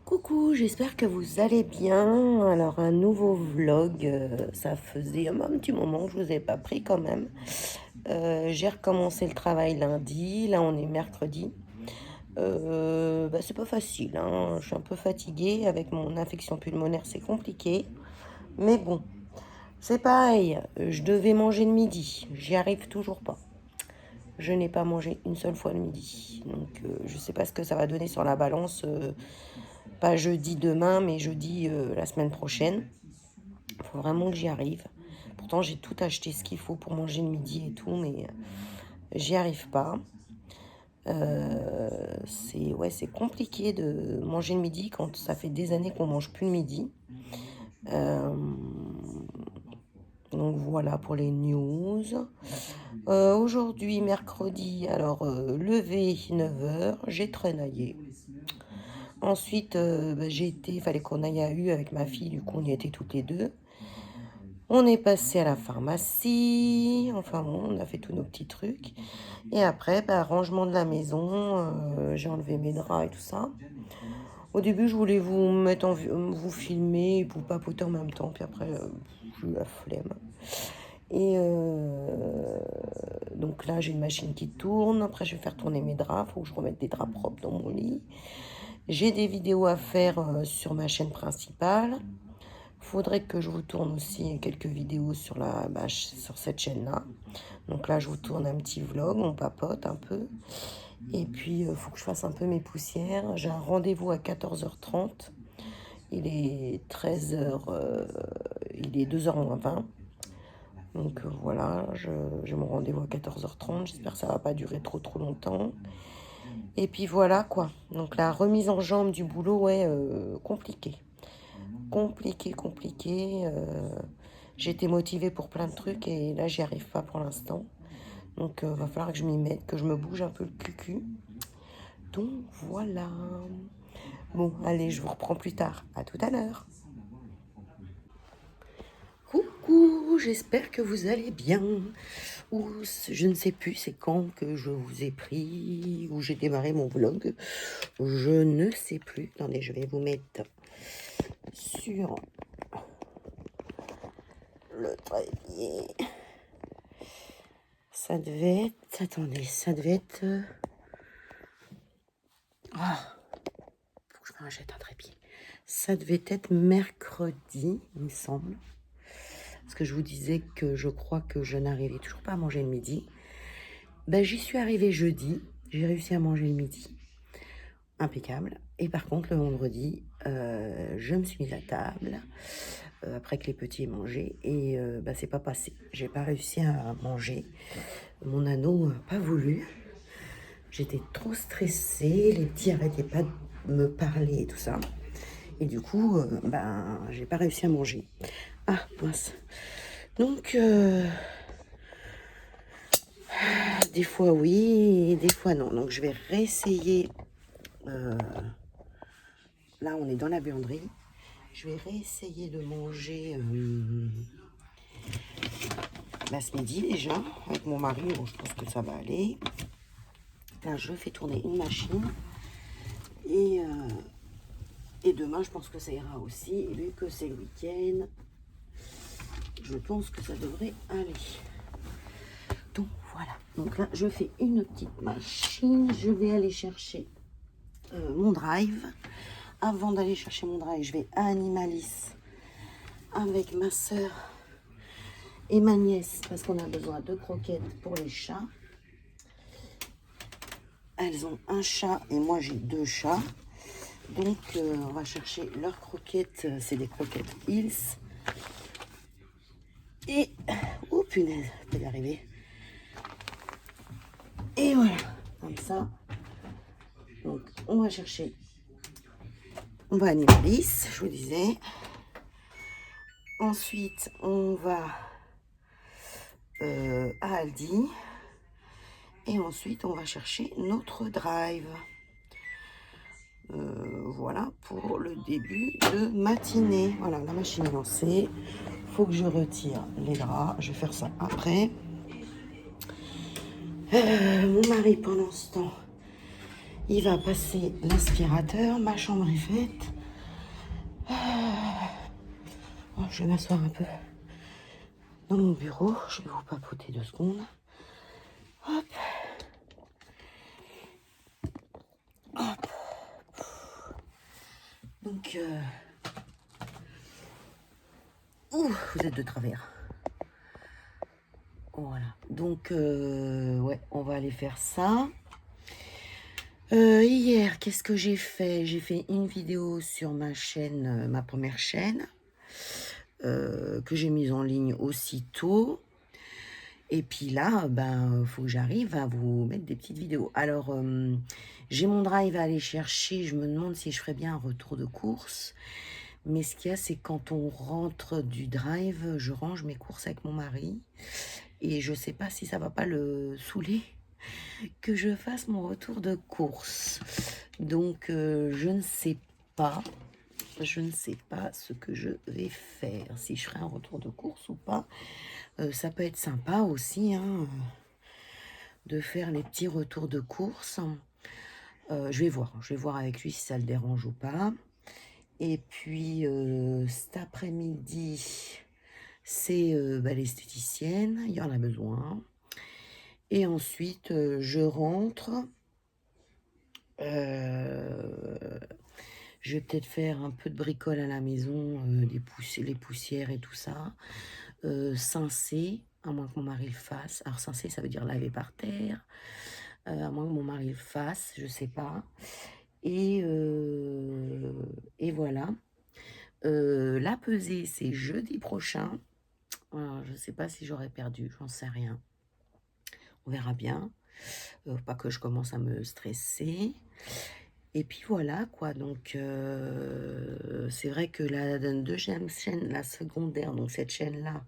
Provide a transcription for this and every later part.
Coucou, j'espère que vous allez bien. Alors un nouveau vlog, ça faisait un petit moment que je vous ai pas pris quand même. J'ai recommencé le travail lundi, là on est mercredi. C'est pas facile, hein. Je suis un peu fatiguée avec mon infection pulmonaire, c'est compliqué. Mais bon, c'est pareil, je devais manger le midi, j'y arrive toujours pas. Je n'ai pas mangé une seule fois le midi. Donc je sais pas ce que ça va donner sur la balance. Pas jeudi demain, mais jeudi la semaine prochaine. Il faut vraiment que j'y arrive. Pourtant, j'ai tout acheté ce qu'il faut pour manger le midi et tout, mais j'y arrive pas. C'est compliqué de manger le midi quand ça fait des années qu'on mange plus le midi. Euh, donc voilà pour les news. Aujourd'hui, mercredi, alors levé 9h, j'ai trenaillé. Ensuite, il fallait qu'on aille à U avec ma fille, du coup on y était toutes les deux. On est passé à la pharmacie, enfin bon, on a fait tous nos petits trucs. Et après, rangement de la maison, j'ai enlevé mes draps et tout ça. Au début, je voulais vous mettre vous filmer et vous papoter en même temps, puis après, j'ai eu la flemme. Et donc là, j'ai une machine qui tourne. Après, je vais faire tourner mes draps. Il faut que je remette des draps propres dans mon lit. J'ai des vidéos à faire sur ma chaîne principale. Faudrait que je vous tourne aussi quelques vidéos sur sur cette chaîne-là. Donc là, je vous tourne un petit vlog, on papote un peu. Et puis, il faut que je fasse un peu mes poussières. J'ai un rendez-vous à 14h30. Il est 13h, il est 2h moins 20. Donc voilà, j'ai mon rendez-vous à 14h30. J'espère que ça va pas durer trop longtemps. Et puis voilà quoi. Donc la remise en jambe du boulot, ouais, compliqué. Compliqué. J'étais motivée pour plein de trucs et là, j'y arrive pas pour l'instant. Donc, va falloir que je m'y mette, que je me bouge un peu le cul. Donc, voilà. Bon, allez, je vous reprends plus tard. À tout à l'heure. Coucou, j'espère que vous allez bien. Ou je ne sais plus c'est quand que je vous ai pris, où j'ai démarré mon vlog. Je ne sais plus. Attendez, je vais vous mettre sur le trépied. Ça devait être... Attendez, ça devait être... faut que je me rachète un trépied. Ça devait être mercredi, il me semble. Parce que je vous disais que je crois que je n'arrivais toujours pas à manger le midi. J'y suis arrivée jeudi. J'ai réussi à manger le midi. Impeccable. Et par contre, le vendredi, je me suis mise à table après que les petits aient mangé. Et c'est pas passé. J'ai pas réussi à manger. Mon ado n'a pas voulu. J'étais trop stressée. Les petits arrêtaient pas de me parler et tout ça. Et du coup, j'ai pas réussi à manger. Ah, mince. Donc, des fois oui, des fois non. Donc, je vais réessayer. Là, on est dans la buanderie. Je vais réessayer de manger ce midi déjà. Avec mon mari, bon, je pense que ça va aller. Là, je fais tourner une machine. Et demain, je pense que ça ira aussi. Vu que c'est le week-end, je pense que ça devrait aller. Donc voilà. Donc là, je fais une petite machine. Je vais aller chercher mon drive. Avant d'aller chercher mon drive, je vais à Animalis avec ma soeur et ma nièce parce qu'on a besoin de croquettes pour les chats. Elles ont un chat et moi j'ai 2 chats. Donc on va chercher leurs croquettes. C'est des croquettes Hills. Et... oh punaise, je peux y arriver. Et voilà, comme ça. Donc on va chercher. On va à Animalis, je vous disais. Ensuite, on va à Aldi. Et ensuite, on va chercher notre drive. Voilà pour le début de matinée. Voilà, la machine est lancée. Il faut que je retire les draps. Je vais faire ça après. Mon mari, pendant ce temps, il va passer l'aspirateur. Ma chambre est faite. Oh, je vais m'asseoir un peu dans mon bureau. Je vais vous papoter 2 secondes. Hop. Hop. Donc, ouh, vous êtes de travers. Voilà. Donc, ouais, on va aller faire ça. Hier, qu'est-ce que j'ai fait? J'ai fait une vidéo sur ma chaîne, ma première chaîne, que j'ai mise en ligne aussitôt. Et puis là, ben, faut que j'arrive à vous mettre des petites vidéos. Alors, j'ai mon drive à aller chercher. Je me demande si je ferais bien un retour de course. Mais ce qu'il y a, c'est quand on rentre du drive, je range mes courses avec mon mari. Et je sais pas si ça va pas le saouler que je fasse mon retour de course. Donc, je ne sais pas. Je ne sais pas ce que je vais faire. Si je ferai un retour de course ou pas. Ça peut être sympa aussi, hein, de faire les petits retours de course. Je vais voir avec lui si ça le dérange ou pas. Et puis, cet après-midi, c'est l'esthéticienne, il y en a besoin. Et ensuite, je rentre. Je vais peut-être faire un peu de bricole à la maison, les poussières et tout ça. Cincer, à moins que mon mari le fasse. Alors cincer, ça veut dire laver par terre. À moins que mon mari le fasse, je sais pas. Et voilà. La pesée, c'est jeudi prochain. Je sais pas si j'aurais perdu, j'en sais rien. On verra bien. Pas que je commence à me stresser. Et puis voilà, quoi. Donc, c'est vrai que la deuxième chaîne, la secondaire, donc cette chaîne-là,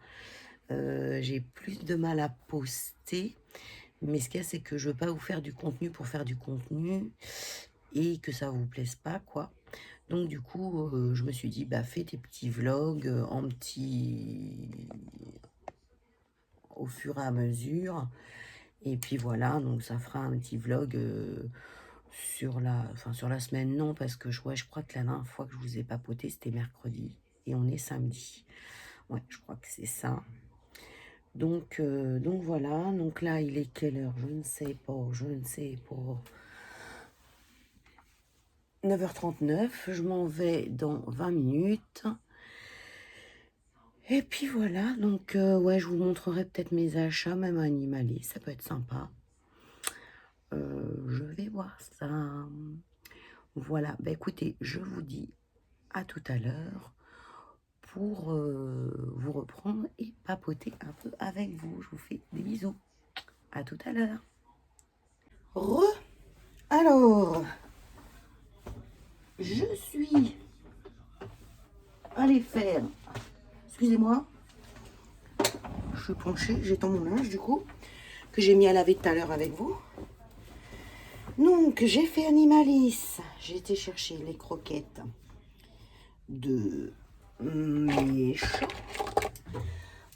j'ai plus de mal à poster. Mais ce qu'il y a, c'est que je veux pas vous faire du contenu pour faire du contenu et que ça vous plaise pas, quoi. Donc, du coup, je me suis dit, bah, fais tes petits vlogs au fur et à mesure. Et puis voilà, donc ça fera un petit vlog sur la semaine, non, parce que je crois que la dernière fois que je vous ai papoté, c'était mercredi. Et on est samedi. Ouais, je crois que c'est ça. Donc voilà, donc là, il est quelle heure? Je ne sais pas, 9h39, je m'en vais dans 20 minutes. Et puis voilà, donc ouais, je vous montrerai peut-être mes achats, même à Animalier, ça peut être sympa. Je vais voir ça. Voilà, bah écoutez, je vous dis à tout à l'heure pour vous reprendre et papoter un peu avec vous. Je vous fais des bisous. À tout à l'heure. Alors, je suis allée faire, excusez-moi, je suis penchée, j'étends mon linge du coup, que j'ai mis à laver tout à l'heure avec vous. Donc, j'ai fait Animalis. J'ai été chercher les croquettes de mes chats.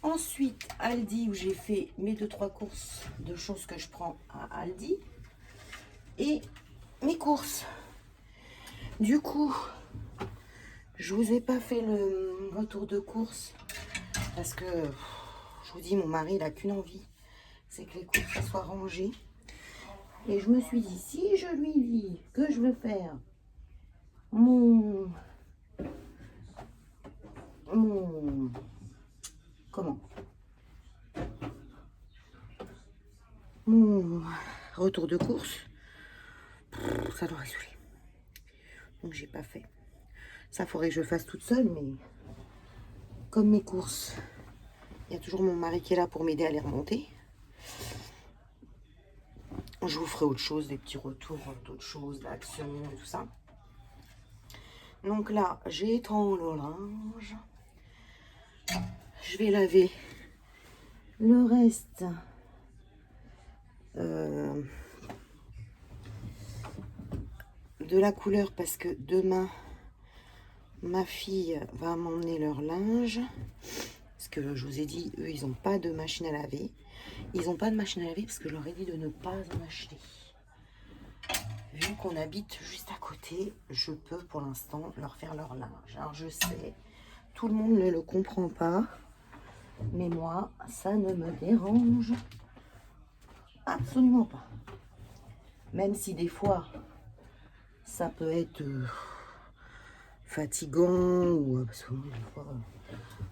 Ensuite, Aldi, où j'ai fait mes 2-3 courses de choses que je prends à Aldi. Et mes courses. Du coup, je vous ai pas fait le retour de course parce que, je vous dis, mon mari, il n'a qu'une envie, c'est que les courses soient rangées. Et je me suis dit, si je lui dis que je veux faire mon comment mon retour de course, ça l'aurait saoulé. Donc j'ai pas fait. Ça faudrait que je le fasse toute seule, mais comme mes courses, il y a toujours mon mari qui est là pour m'aider à les remonter. Je vous ferai autre chose, des petits retours d'autres choses, d'action et tout ça. Donc là, j'étends le linge. Je vais laver le reste de la couleur parce que demain, ma fille va m'emmener leur linge. Parce que je vous ai dit, eux, ils n'ont pas de machine à laver. Ils n'ont pas de machine à laver parce que je leur ai dit de ne pas en acheter. Vu qu'on habite juste à côté, je peux pour l'instant leur faire leur linge. Alors je sais, tout le monde ne le comprend pas, mais moi, ça ne me dérange absolument pas. Même si des fois, ça peut être fatigant, ou parce que des fois,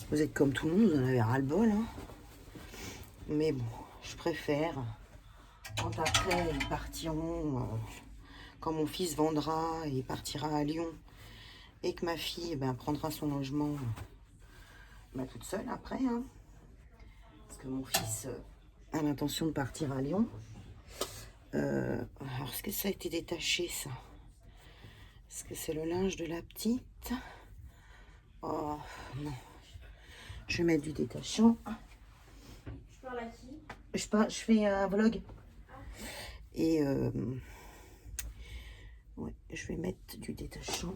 vous êtes comme tout le monde, vous en avez ras-le-bol. Hein. Mais bon, je préfère, quand après ils partiront, quand mon fils vendra et partira à Lyon, et que ma fille prendra son logement toute seule après, hein, parce que mon fils a l'intention de partir à Lyon. Alors, est-ce que ça a été détaché, ça? Est-ce que c'est le linge de la petite? Oh, non. Je vais mettre du détachant. Je parle à qui? Je fais un vlog. Et ouais, je vais mettre du détachant.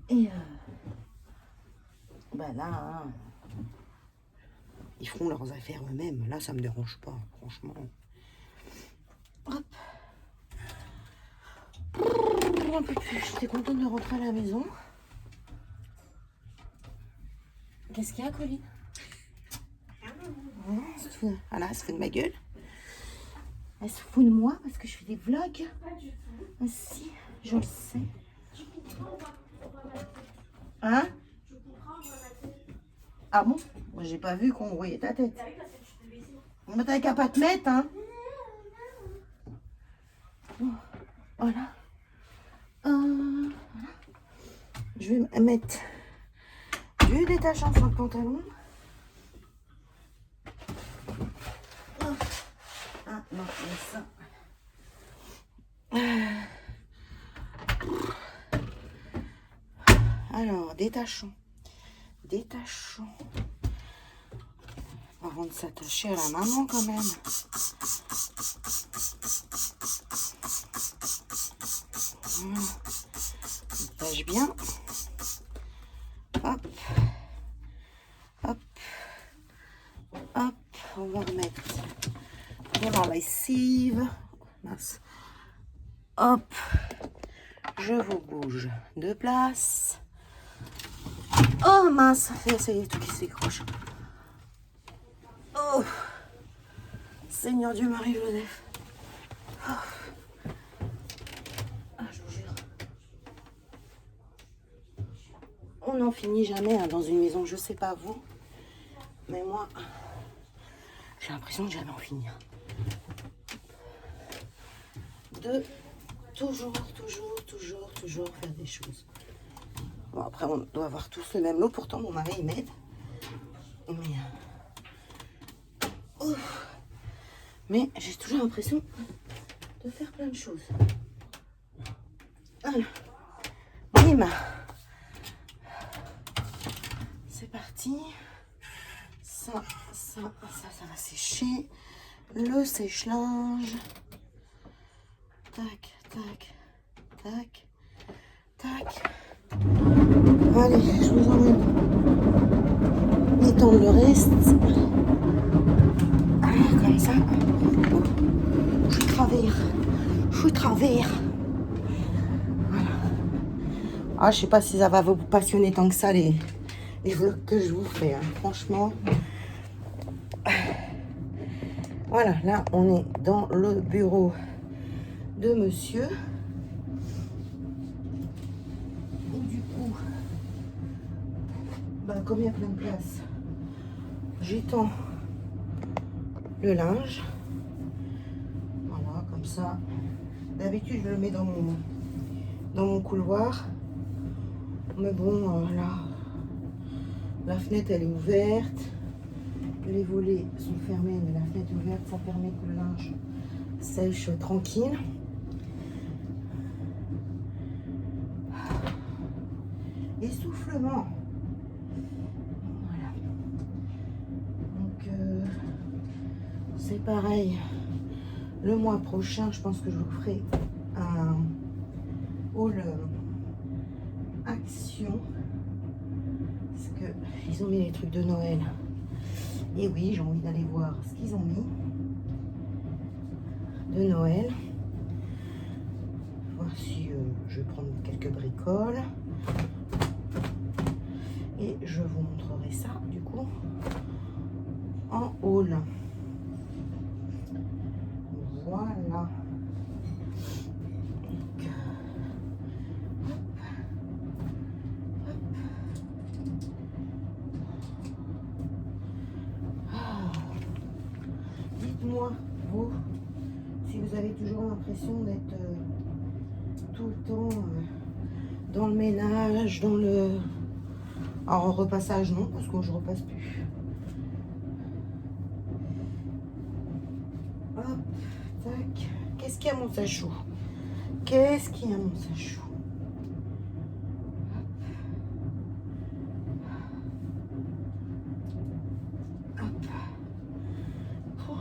Et là, hein, ils feront leurs affaires eux-mêmes. Là, ça me dérange pas, franchement. Hop. J'étais contente de rentrer à la maison. Qu'est-ce qu'il y a, Colline? Voilà, elle se fout de ma gueule. Elle se fout de moi parce que je fais des vlogs. Pas du tout. Ah, si, je le sais. Tu comprends, on va mater. Hein? Tu comprends, on va mater. Ah bon? Moi, j'ai pas vu qu'on voyait ta tête. T'as vu parce que tu te baisser. Mais t'as qu'à pas te mettre, hein? Bon, voilà. Voilà. Je vais mettre du détachant sur le pantalon. Ah non, mais ça. Alors, détachant. Détachant. Avant de s'attacher à la maman quand même. Voilà. Détache bien. Hop. Hop. Hop. On va remettre dans la lessive. Mince. Hop. Je vous bouge de place. Oh mince. Ça y est, tout qui s'écroche. Oh. Seigneur Dieu, Marie-Joseph. Oh. Ah, je vous jure. On n'en finit jamais hein, dans une maison. Je sais pas vous. Mais moi, j'ai l'impression de jamais en finir. De toujours faire des choses. Bon, après, on doit avoir tous le même lot. Pourtant, mon mari, il m'aide. Mais j'ai toujours l'impression de faire plein de choses. Voilà. Bim. C'est parti. Ça va sécher. Le sèche-linge. Tac, tac, tac, tac. Allez, je vous emmène étendre le reste. Comme ça. Je suis travers. Voilà. Ah, je sais pas si ça va vous passionner tant que ça, les vlogs que je vous fais. Hein. Franchement. Voilà, là, on est dans le bureau de monsieur. Et du coup, comme il y a plein de place, j'étends le linge. Voilà, comme ça. D'habitude, je le mets dans mon couloir. Mais bon, là, la fenêtre, elle est ouverte. Les volets sont fermés, mais la fenêtre est ouverte. Ça permet que le linge sèche tranquille. Essoufflement. Voilà. Donc, c'est pareil. Le mois prochain, je pense que je vous ferai un haul action. Parce qu'ils ont mis les trucs de Noël. Et oui, j'ai envie d'aller voir ce qu'ils ont mis de Noël. Voir si je vais prendre quelques bricoles. Et je vous montrerai ça, du coup, en haul. Voilà. Donc, hop, hop. Ah. Dites-moi, vous, si vous avez toujours l'impression d'être tout le temps dans le ménage, dans le... Alors, en repassage, non, parce que je repasse plus. Hop, tac. Qu'est-ce qu'il y a à mon sachou? Qu'est-ce qu'il y a à mon sachou? Hop. Oh,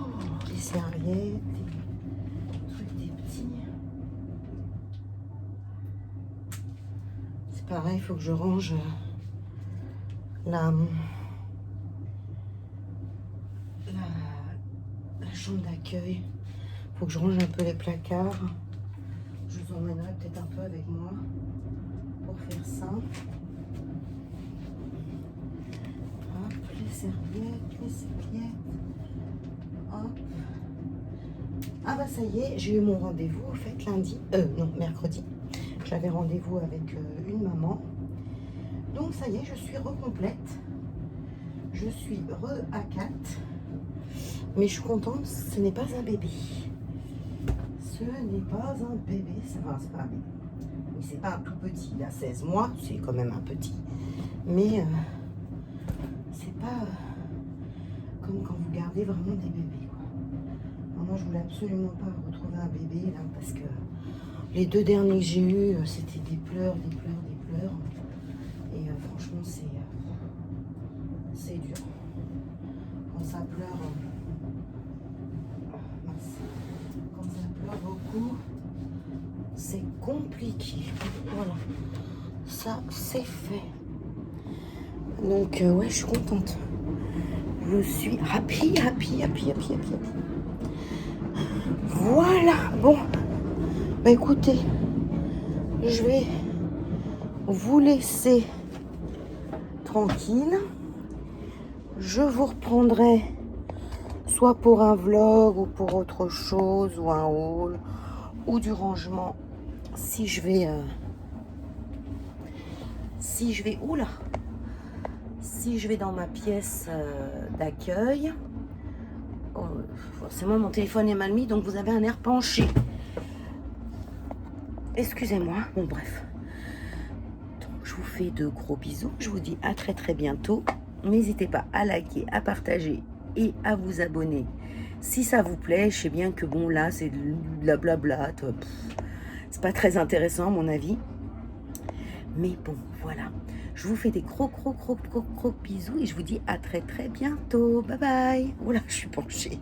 les serviettes, des trucs, des petits. C'est pareil, il faut que je range la chambre d'accueil. Faut que je range un peu les placards. Je vous emmènerai peut-être un peu avec moi pour faire ça. Hop, les serviettes. Hop. Ah bah ça y est, j'ai eu mon rendez-vous en fait lundi. Non, mercredi. J'avais rendez-vous avec une maman. Donc ça y est, je suis recomplète. Je suis à 4. Mais je suis contente, ce n'est pas un bébé. Ce n'est pas un bébé. Enfin, c'est pas un bébé. Mais c'est pas un tout petit. Il a 16 mois, c'est quand même un petit. Mais c'est pas comme quand vous gardez vraiment des bébés, quoi. Alors moi, je voulais absolument pas retrouver un bébé là, parce que les 2 derniers que j'ai eus, c'était des pleurs. Et franchement, c'est dur. Quand ça pleure, quand ça pleure beaucoup, c'est compliqué. Voilà, ça c'est fait. Donc ouais, je suis contente. Je suis happy. Voilà, bon. Bah écoutez, je vais vous laisser tranquille. Je vous reprendrai soit pour un vlog ou pour autre chose, ou un haul, ou du rangement, si je vais dans ma pièce d'accueil. Oh, forcément mon téléphone est mal mis, donc vous avez un air penché, excusez-moi. Bon bref, donc, je vous fais de gros bisous, je vous dis à très bientôt. N'hésitez pas à liker, à partager et à vous abonner si ça vous plaît. Je sais bien que bon là c'est de la blabla, c'est pas très intéressant à mon avis, mais bon voilà, je vous fais des gros bisous et je vous dis à très bientôt. Bye bye. Oula, je suis penchée.